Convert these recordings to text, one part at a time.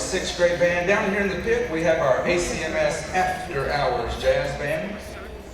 6th grade band. Down here in the pit, we have our ACMS After Hours Jazz Band.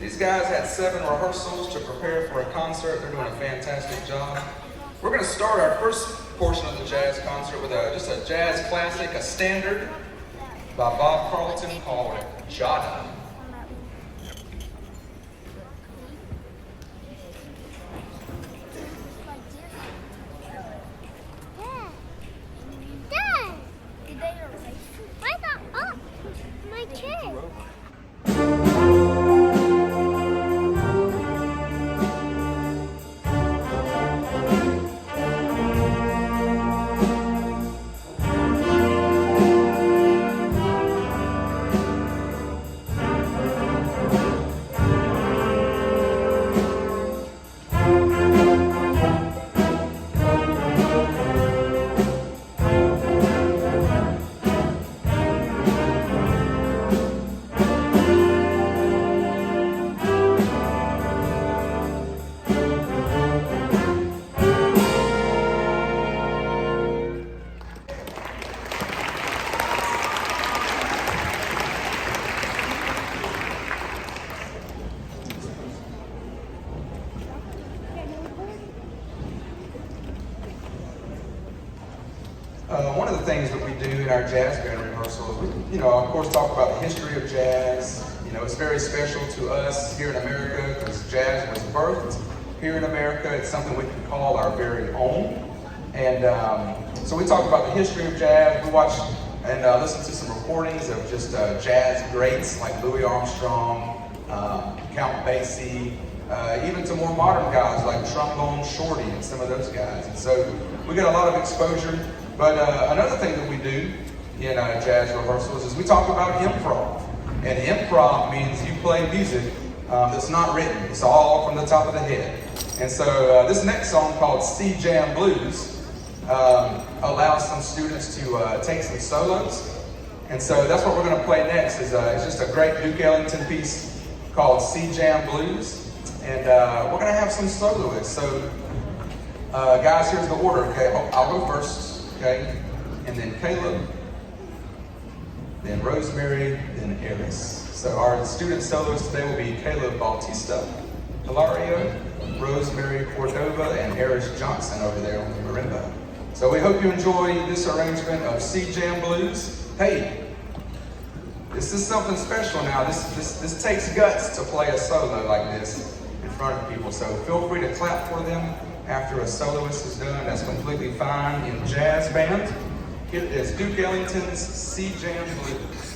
These guys had 7 rehearsals to prepare for a concert. They're doing a fantastic job. We're going to start our first portion of the jazz concert with just a jazz classic, a standard by Bob Carlton called Jada. One of the things that we do in our jazz band rehearsals, we, of course, talk about the history of jazz. It's very special to us here in America because jazz was birthed here in America. It's something we can call our very own. And so we talk about the history of jazz. We watch and listen to some recordings of just jazz greats like Louis Armstrong, Count Basie, even to more modern guys like Trombone Shorty and some of those guys. And so we get a lot of exposure. But another thing that we do in jazz rehearsals is we talk about improv. And improv means you play music that's not written. It's all from the top of the head. And so this next song called C-Jam Blues allows some students to take some solos. And so that's what we're going to play next. Is just a great Duke Ellington piece called C-Jam Blues. And we're going to have some soloists. So guys, here's the order. Okay, I'll go first. Okay, and then Caleb, then Rosemary, then Eris. So our student soloists today will be Caleb Bautista, Hilario, Rosemary Cordova, and Eris Johnson over there on the marimba. So we hope you enjoy this arrangement of C-Jam Blues. Hey, this is something special now. This takes guts to play a solo like this in front of people. So feel free to clap for them after a soloist is done. That's completely fine in jazz band. Here is Duke Ellington's C-Jam Blues.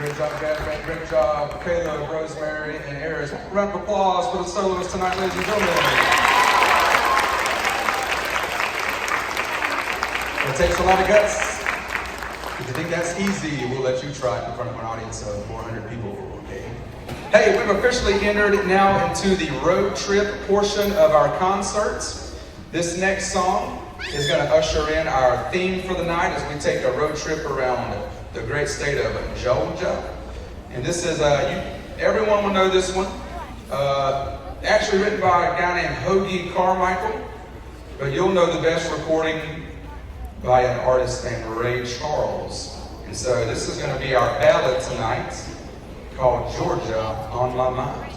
Great job, Jazz Band. Great job, Caleb, Rosemary, and Eris. Round of applause for the soloists tonight, ladies and gentlemen. It takes a lot of guts. If you think that's easy, we'll let you try it in front of an audience of 400 people, okay? Hey, we've officially entered now into the road trip portion of our concerts. This next song is going to usher in our theme for the night as we take a road trip around the great state of Georgia. And this is, everyone will know this one. Actually written by a guy named Hoagie Carmichael, but you'll know the best recording by an artist named Ray Charles. And so this is going to be our ballad tonight called Georgia on My Mind.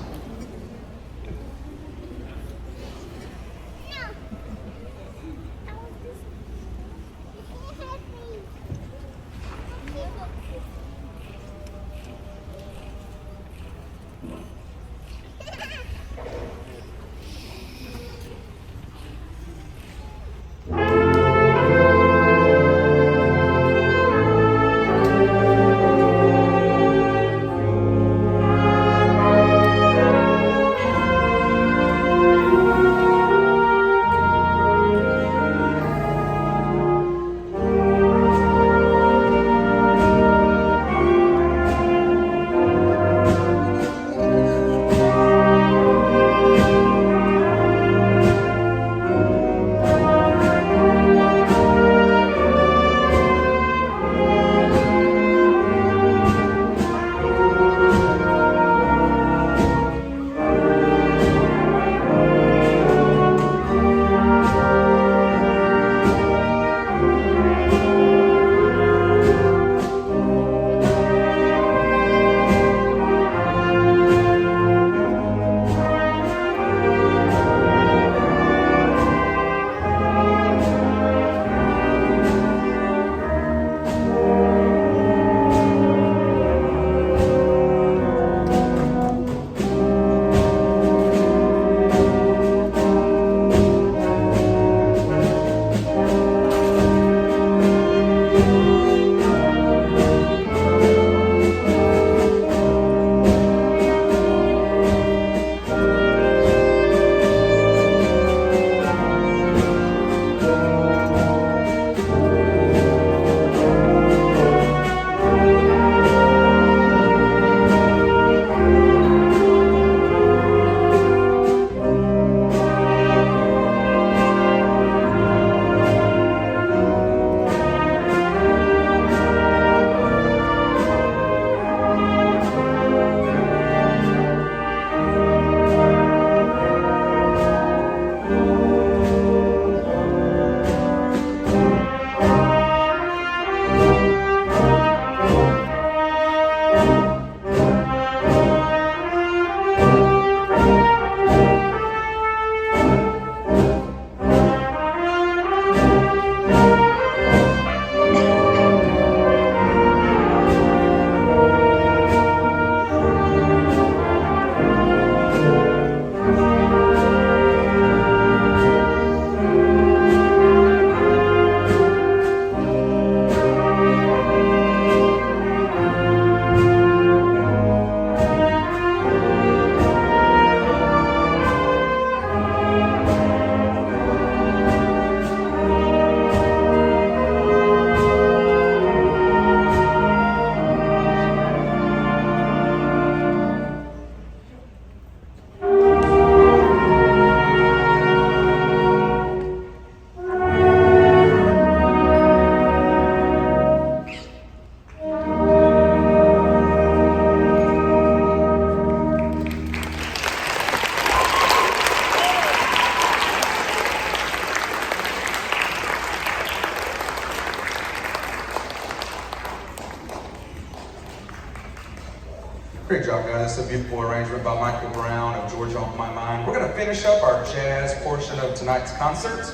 Great job, guys. It's a beautiful arrangement by Michael Brown of Georgia on My Mind. We're going to finish up our jazz portion of tonight's concert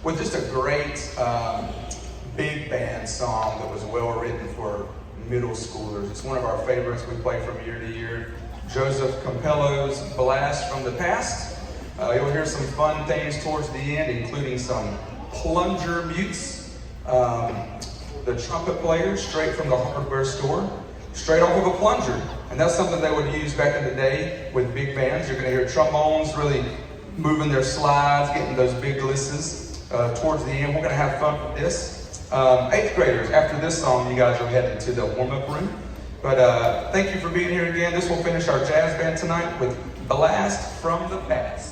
with just a great big band song that was well written for middle schoolers. It's one of our favorites we play from year to year. Joseph Campello's Blast from the Past. You'll hear some fun things towards the end, including some plunger mutes, the trumpet player straight from the hardware store, straight off of a plunger. And that's something they would use back in the day with big bands. You're going to hear trombones really moving their slides, getting those big glisses towards the end. We're going to have fun with this. 8th graders, after this song, you guys are headed to the warm-up room. But thank you for being here again. This will finish our jazz band tonight with Blast from the Past.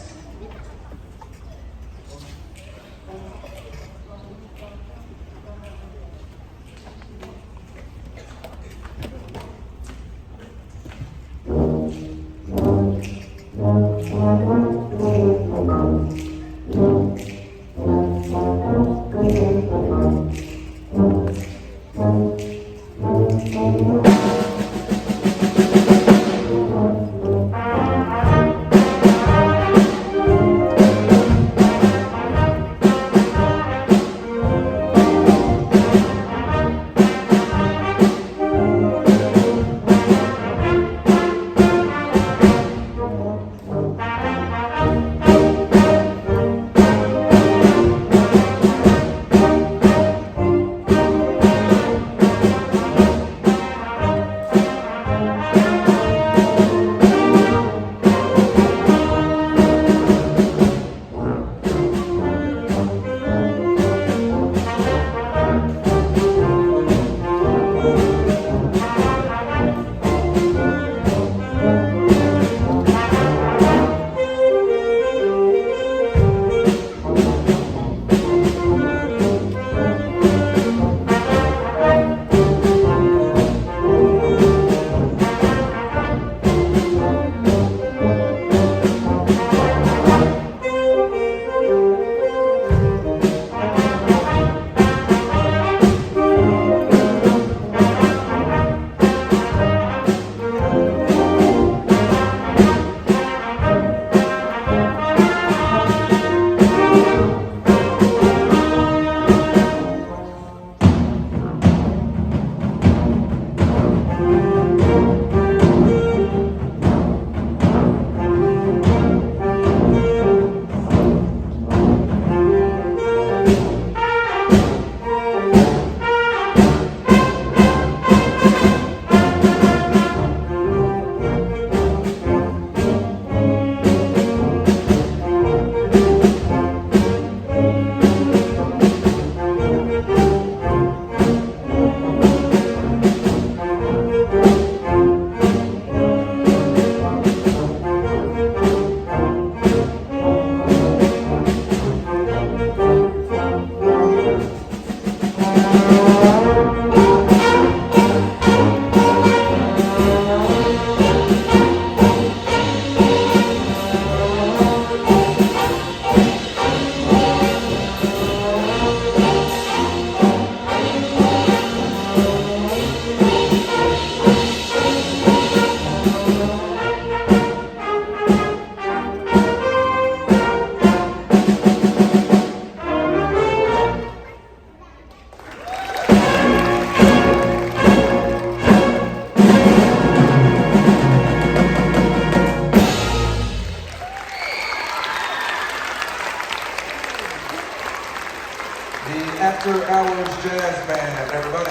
After Hours Jazz Band, everybody.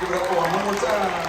Give it up for them one more time.